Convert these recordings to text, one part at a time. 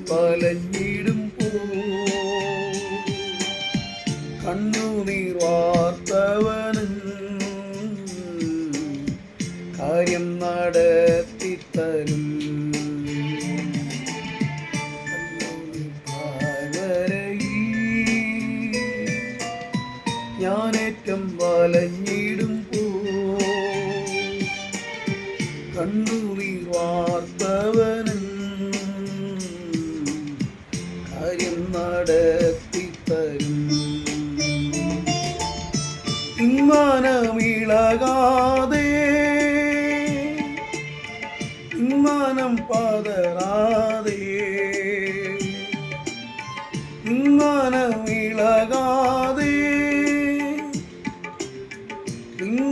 വലഞ്ഞിടുമ്പോ കണ്ണുനീർ വാർത്തവനും കാര്യം നടത്തിത്തരും. ഞാനേറ്റം വലഞ്ഞിടുമ്പോ കണ്ണുനീർ വാർത്തവനും കാര്യം നടത്തിത്തരും. മനമിളകാതെ മനം പതറാതെ മനമിളകാതെ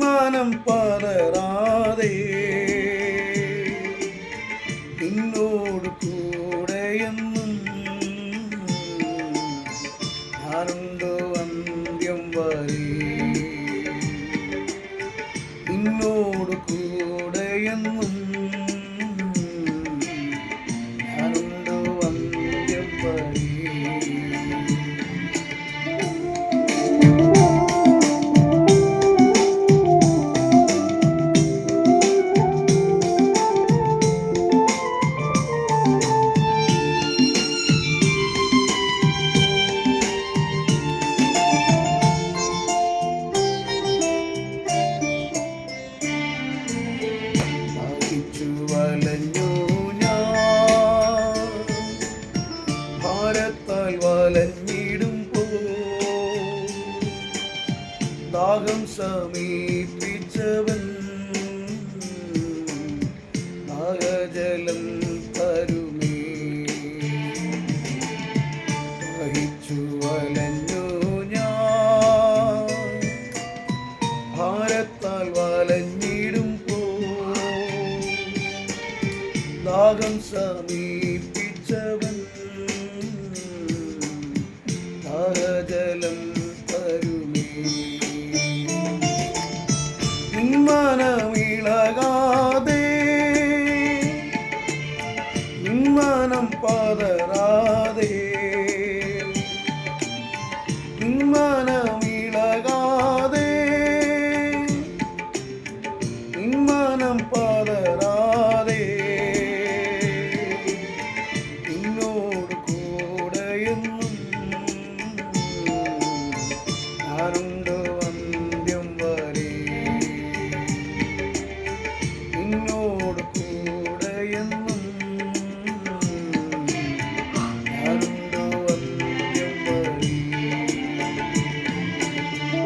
മനം പതറാതെ നിന്നോട് കൂടെയെന്നും ഞാനുണ്ടോ അന്ത്യം വരെ. നിന്നോട് കൂടെയെന്നും ഞാനുണ്ടോ അന്ത്യം വരെ. വലഞ്ഞു ഞാൻ ഭാരത്താൽ വലഞ്ഞിടുമ്പോ ദാഹം സമീപിച്ചവൻ ദാഹജലം തരുമേ. വഹിച്ചു വലഞ്ഞു ഞാൻ ഭാരത്താൽ വലഞ്ഞിടുമ്പോ ദാഹം സമീപിച്ചവൻ ദാഹജലം തരുമേ. മനമിളകാതെ മനം പതറാതെ